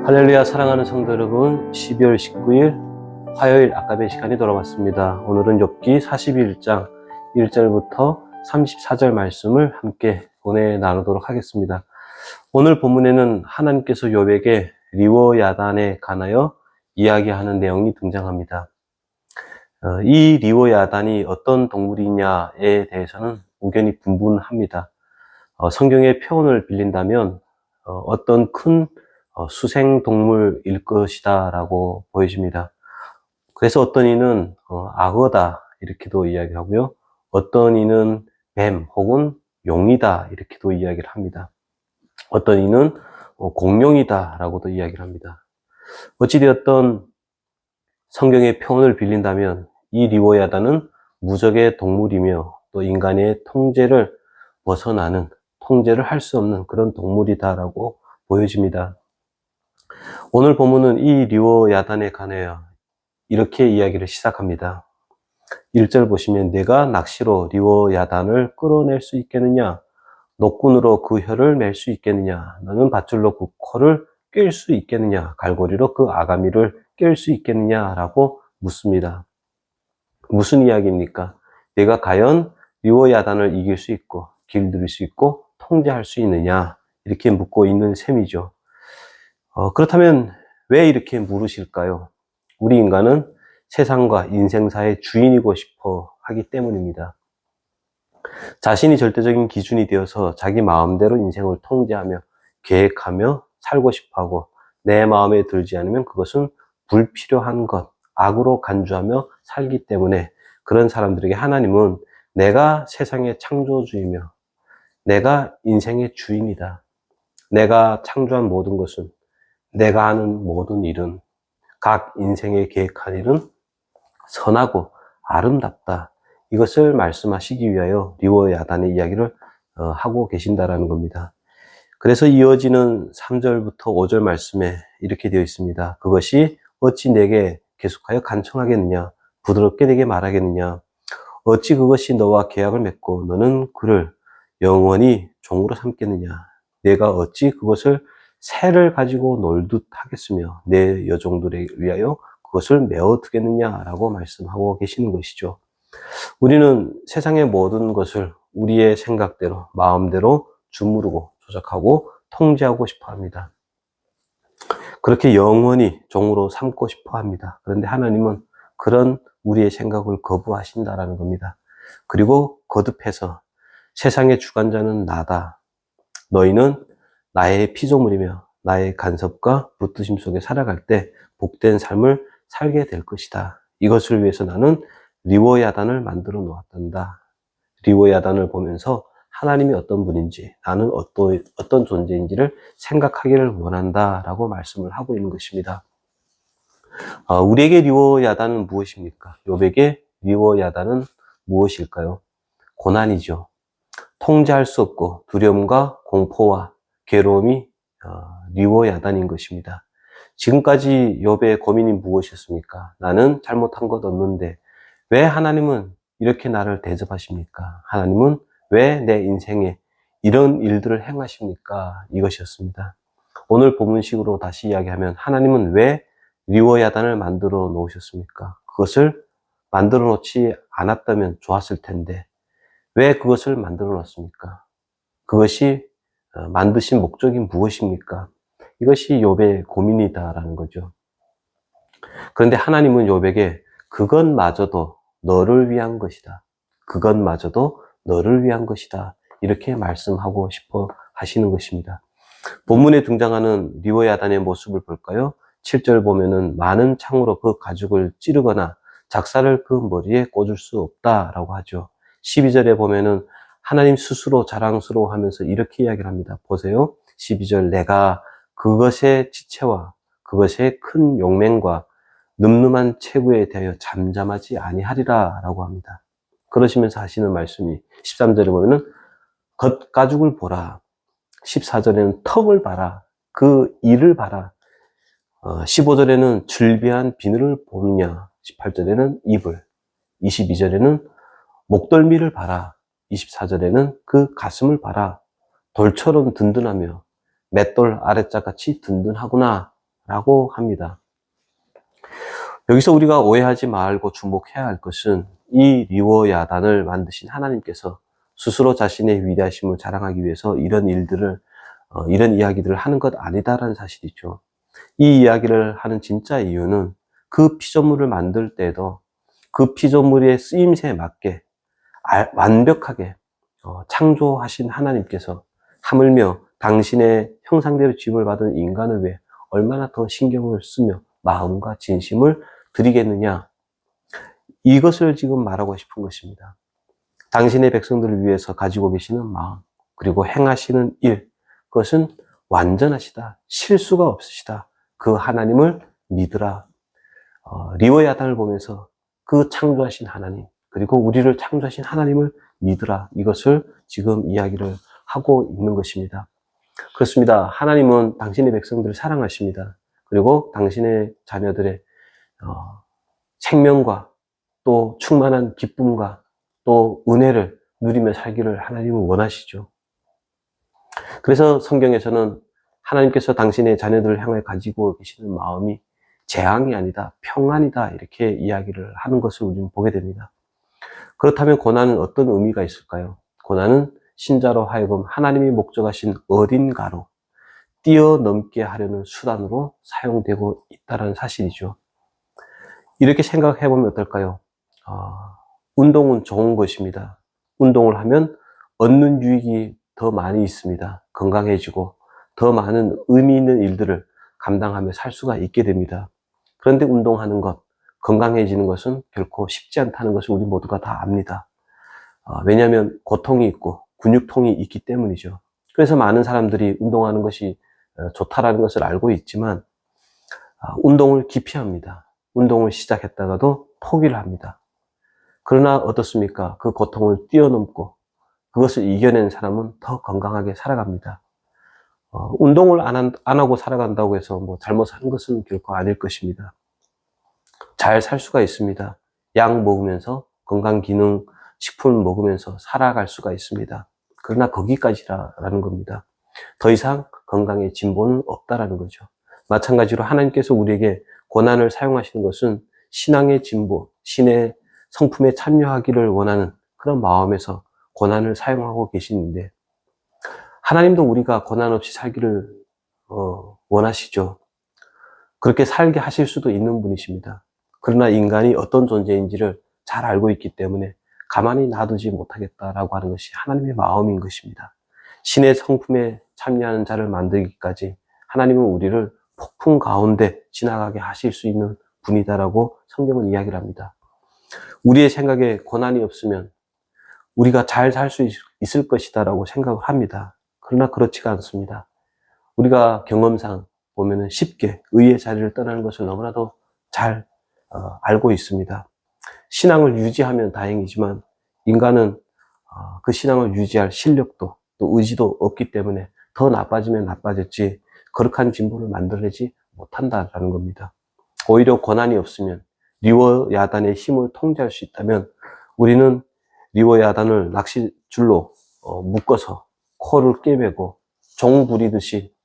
할렐루야. 사랑하는 성도 여러분, 12월 19일 화요일 아까베 시간이 돌아왔습니다. 오늘은 욥기 41장 1절부터 34절 말씀을 함께 은혜 나누도록 하겠습니다. 오늘 본문에는 하나님께서 욥에게 리워야단에 관하여 이야기하는 내용이 등장합니다. 이 리워야단이 어떤 동물이냐에 대해서는 의견이 분분합니다. 성경의 표현을 빌린다면 어떤 큰 수생동물일 것이다 라고 보여집니다. 그래서 어떤 이는 악어다 이렇게도 이야기하고요. 어떤 이는 뱀 혹은 용이다 이렇게도 이야기를 합니다. 어떤 이는 공룡이다 라고도 이야기를 합니다. 어찌되었던 성경의 표현을 빌린다면 이 리워야단은 무적의 동물이며 또 인간의 통제를 벗어나는, 통제를 할 수 없는 그런 동물이다라고 보여집니다. 오늘 본문은 이 리워야단에 관하여 이렇게 이야기를 시작합니다. 1절 보시면 내가 낚시로 리워야단을 끌어낼 수 있겠느냐? 노끈으로 그 혀를 맬 수 있겠느냐? 너는 밧줄로 그 코를 꿰 수 있겠느냐? 갈고리로 그 아가미를 깰 수 있겠느냐? 라고 묻습니다. 무슨 이야기입니까? 내가 과연 리워야단을 이길 수 있고 길들일 수 있고 통제할 수 있느냐? 이렇게 묻고 있는 셈이죠. 그렇다면 왜 이렇게 물으실까요? 우리 인간은 세상과 인생사의 주인이고 싶어 하기 때문입니다. 자신이 절대적인 기준이 되어서 자기 마음대로 인생을 통제하며 계획하며 살고 싶어하고 내 마음에 들지 않으면 그것은 불필요한 것, 악으로 간주하며 살기 때문에 그런 사람들에게 하나님은 내가 세상의 창조주이며 내가 인생의 주인이다. 내가 창조한 모든 것은 내가 하는 모든 일은 각 인생에 계획한 일은 선하고 아름답다. 이것을 말씀하시기 위하여 리워야단의 이야기를 하고 계신다라는 겁니다. 그래서 이어지는 3절부터 5절 말씀에 이렇게 되어 있습니다. 그것이 어찌 내게 계속하여 간청하겠느냐? 부드럽게 내게 말하겠느냐? 어찌 그것이 너와 계약을 맺고 너는 그를 영원히 종으로 삼겠느냐? 내가 어찌 그것을 새를 가지고 놀듯 하겠으며 내 여종들에 위하여 그것을 메어 두겠느냐라고 말씀하고 계시는 것이죠. 우리는 세상의 모든 것을 우리의 생각대로 마음대로 주무르고 조작하고 통제하고 싶어 합니다. 그렇게 영원히 종으로 삼고 싶어 합니다. 그런데 하나님은 그런 우리의 생각을 거부하신다라는 겁니다. 그리고 거듭해서 세상의 주관자는 나다. 너희는 나의 피조물이며 나의 간섭과 부뜨심 속에 살아갈 때 복된 삶을 살게 될 것이다. 이것을 위해서 나는 리워야단을 만들어 놓았단다. 리워야단을 보면서 하나님이 어떤 분인지 나는 어떤 존재인지를 생각하기를 원한다라고 말씀을 하고 있는 것입니다. 우리에게 리워야단은 무엇입니까? 욥에게 리워야단은 무엇일까요? 고난이죠. 통제할 수 없고 두려움과 공포와 괴로움이 리워야단인 것입니다. 지금까지 욥의 고민이 무엇이었습니까? 나는 잘못한 것 없는데 왜 하나님은 이렇게 나를 대접하십니까? 하나님은 왜 내 인생에 이런 일들을 행하십니까? 이것이었습니다. 오늘 본문식으로 다시 이야기하면 하나님은 왜 리워야단을 만들어 놓으셨습니까? 그것을 만들어 놓지 않았다면 좋았을 텐데 왜 그것을 만들어 놨습니까? 그것이 만드신 목적이 무엇입니까? 이것이 욥의 고민이다라는 거죠. 그런데 하나님은 욥에게 그것마저도 너를 위한 것이다. 그것마저도 너를 위한 것이다. 이렇게 말씀하고 싶어 하시는 것입니다. 본문에 등장하는 리워야단의 모습을 볼까요? 7절 보면은 많은 창으로 그 가죽을 찌르거나 작사를 그 머리에 꽂을 수 없다라고 하죠. 12절에 보면은 하나님 스스로 자랑스러워하면서 이렇게 이야기를 합니다. 보세요. 12절 내가 그것의 지체와 그것의 큰 용맹과 늠름한 체구에 대하여 잠잠하지 아니하리라 라고 합니다. 그러시면서 하시는 말씀이 13절에 보면은 겉가죽을 보라. 14절에는 턱을 봐라. 그 이를 봐라. 15절에는 즐비한 비늘을 보느냐. 18절에는 입을. 22절에는 목덜미를 봐라. 24절에는 그 가슴을 봐라. 돌처럼 든든하며 맷돌 아래짝같이 든든하구나. 라고 합니다. 여기서 우리가 오해하지 말고 주목해야 할 것은 이 리워 야단을 만드신 하나님께서 스스로 자신의 위대하심을 자랑하기 위해서 이런 이런 이야기들을 하는 것 아니다라는 사실이죠. 이 이야기를 하는 진짜 이유는 그 피조물을 만들 때에도 그 피조물의 쓰임새에 맞게 완벽하게 창조하신 하나님께서 하물며 당신의 형상대로 지음을 받은 인간을 위해 얼마나 더 신경을 쓰며 마음과 진심을 드리겠느냐, 이것을 지금 말하고 싶은 것입니다. 당신의 백성들을 위해서 가지고 계시는 마음, 그리고 행하시는 일, 그것은 완전하시다, 실수가 없으시다, 그 하나님을 믿으라. 리워 야단을 보면서 그 창조하신 하나님, 그리고 우리를 창조하신 하나님을 믿으라, 이것을 지금 이야기를 하고 있는 것입니다. 그렇습니다. 하나님은 당신의 백성들을 사랑하십니다. 그리고 당신의 자녀들의 생명과 또 충만한 기쁨과 또 은혜를 누리며 살기를 하나님은 원하시죠. 그래서 성경에서는 하나님께서 당신의 자녀들을 향해 가지고 계시는 마음이 재앙이 아니다, 평안이다, 이렇게 이야기를 하는 것을 우리는 보게 됩니다. 그렇다면 고난은 어떤 의미가 있을까요? 고난은 신자로 하여금 하나님이 목적하신 어딘가로 뛰어넘게 하려는 수단으로 사용되고 있다는 사실이죠. 이렇게 생각해 보면 어떨까요? 운동은 좋은 것입니다. 운동을 하면 얻는 유익이 더 많이 있습니다. 건강해지고 더 많은 의미 있는 일들을 감당하며 살 수가 있게 됩니다. 그런데 운동하는 것, 건강해지는 것은 결코 쉽지 않다는 것을 우리 모두가 다 압니다. 왜냐하면 고통이 있고 근육통이 있기 때문이죠. 그래서 많은 사람들이 운동하는 것이 좋다라는 것을 알고 있지만 운동을 기피합니다. 운동을 시작했다가도 포기를 합니다. 그러나 어떻습니까? 그 고통을 뛰어넘고 그것을 이겨낸 사람은 더 건강하게 살아갑니다. 운동을 안 하고 살아간다고 해서 뭐 잘못한 것은 결코 아닐 것입니다. 잘 살 수가 있습니다. 약 먹으면서 건강기능 식품 먹으면서 살아갈 수가 있습니다. 그러나 거기까지라는 겁니다. 더 이상 건강의 진보는 없다라는 거죠. 마찬가지로 하나님께서 우리에게 고난을 사용하시는 것은 신앙의 진보, 신의 성품에 참여하기를 원하는 그런 마음에서 고난을 사용하고 계시는데, 하나님도 우리가 고난 없이 살기를 원하시죠. 그렇게 살게 하실 수도 있는 분이십니다. 그러나 인간이 어떤 존재인지를 잘 알고 있기 때문에 가만히 놔두지 못하겠다라고 하는 것이 하나님의 마음인 것입니다. 신의 성품에 참여하는 자를 만들기까지 하나님은 우리를 폭풍 가운데 지나가게 하실 수 있는 분이다라고 성경은 이야기를 합니다. 우리의 생각에 고난이 없으면 우리가 잘 살 수 있을 것이다라고 생각을 합니다. 그러나 그렇지가 않습니다. 우리가 경험상 보면은 쉽게 의의 자리를 떠나는 것을 너무나도 잘 알고 있습니다. 신앙을 유지하면 다행이지만 인간은 그 신앙을 유지할 실력도 또 의지도 없기 때문에 더 나빠지면 나빠졌지 거룩한 진보를 만들어내지 못한다라는 겁니다. 오히려 고난이 없으면 리워 야단의 힘을 통제할 수 있다면 우리는 리워 야단을 낚싯줄로 묶어서 코를 꿰매고 종 부리듯이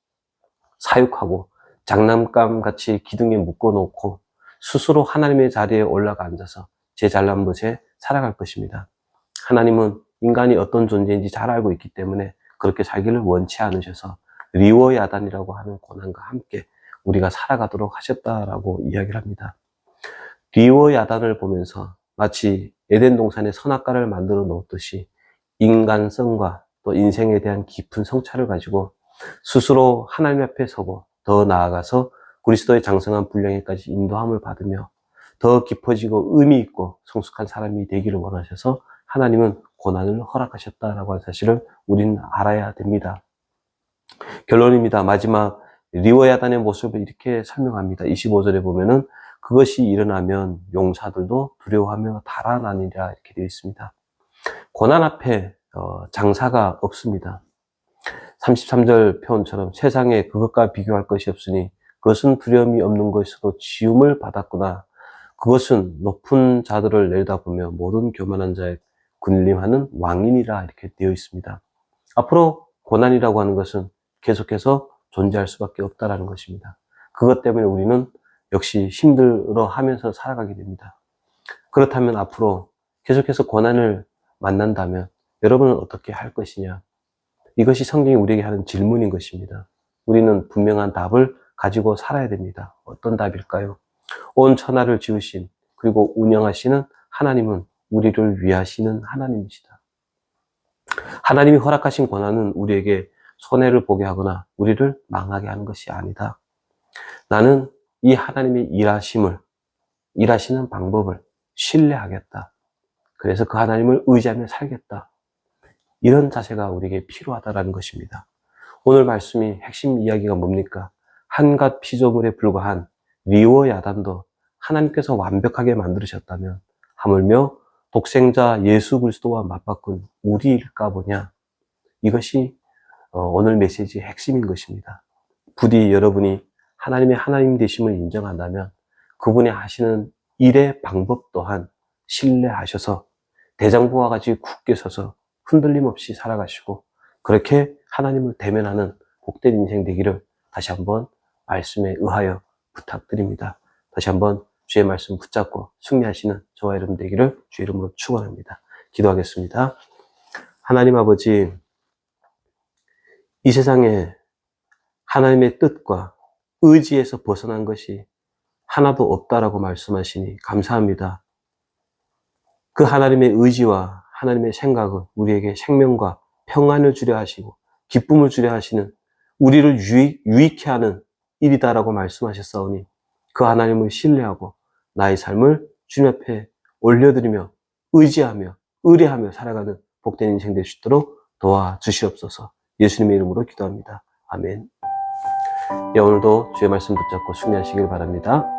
사육하고 장난감 같이 기둥에 묶어놓고 스스로 하나님의 자리에 올라가 앉아서 제 잘난 것에 살아갈 것입니다. 하나님은 인간이 어떤 존재인지 잘 알고 있기 때문에 그렇게 살기를 원치 않으셔서 리워 야단이라고 하는 고난과 함께 우리가 살아가도록 하셨다라고 이야기를 합니다. 리워 야단을 보면서 마치 에덴 동산에 선악과를 만들어 놓듯이 인간성과 또 인생에 대한 깊은 성찰을 가지고 스스로 하나님 앞에 서고 더 나아가서 그리스도의 장성한 분량에까지 인도함을 받으며 더 깊어지고 의미 있고 성숙한 사람이 되기를 원하셔서 하나님은 고난을 허락하셨다라고 하는 사실을 우리는 알아야 됩니다. 결론입니다. 마지막 리워 야단의 모습을 이렇게 설명합니다. 25절에 보면은 그것이 일어나면 용사들도 두려워하며 달아나니라 이렇게 되어 있습니다. 고난 앞에 장사가 없습니다. 33절 표현처럼 세상에 그것과 비교할 것이 없으니 그것은 두려움이 없는 것으로 지음을 받았구나. 그것은 높은 자들을 내려다보며 모든 교만한 자의 군림하는 왕인이라 이렇게 되어 있습니다. 앞으로 고난이라고 하는 것은 계속해서 존재할 수밖에 없다라는 것입니다. 그것 때문에 우리는 역시 힘들어 하면서 살아가게 됩니다. 그렇다면 앞으로 계속해서 고난을 만난다면 여러분은 어떻게 할 것이냐? 이것이 성경이 우리에게 하는 질문인 것입니다. 우리는 분명한 답을 가지고 살아야 됩니다. 어떤 답일까요? 온 천하를 지으신 그리고 운영하시는 하나님은 우리를 위하시는 하나님이시다. 하나님이 허락하신 고난은 우리에게 손해를 보게 하거나 우리를 망하게 하는 것이 아니다. 나는 이 하나님의 일하시는 방법을 신뢰하겠다. 그래서 그 하나님을 의지하며 살겠다. 이런 자세가 우리에게 필요하다는 것입니다. 오늘 말씀이 핵심 이야기가 뭡니까? 한갓 피조물에 불과한 리워 야단도 하나님께서 완벽하게 만들으셨다면 하물며 독생자 예수 그리스도와 맞바꾼 우리일까 보냐? 이것이 오늘 메시지의 핵심인 것입니다. 부디 여러분이 하나님의 하나님 되심을 인정한다면 그분이 하시는 일의 방법 또한 신뢰하셔서 대장부와 같이 굳게 서서 흔들림 없이 살아가시고 그렇게 하나님을 대면하는 복된 인생 되기를 다시 한번 말씀에 의하여 부탁드립니다. 다시 한번 주의 말씀 붙잡고 승리하시는 저와 여러분 되기를 주의 이름으로 축원합니다. 기도하겠습니다. 하나님 아버지, 이 세상에 하나님의 뜻과 의지에서 벗어난 것이 하나도 없다라고 말씀하시니 감사합니다. 그 하나님의 의지와 하나님의 생각은 우리에게 생명과 평안을 주려 하시고 기쁨을 주려 하시는 우리를 유익케 하는 일이다라고 말씀하셨사오니 그 하나님을 신뢰하고 나의 삶을 주님 앞에 올려드리며 의지하며 의뢰하며 살아가는 복된 인생 될 수 있도록 도와주시옵소서. 예수님의 이름으로 기도합니다. 아멘. 오늘도 주의 말씀 붙잡고 승리하시길 바랍니다.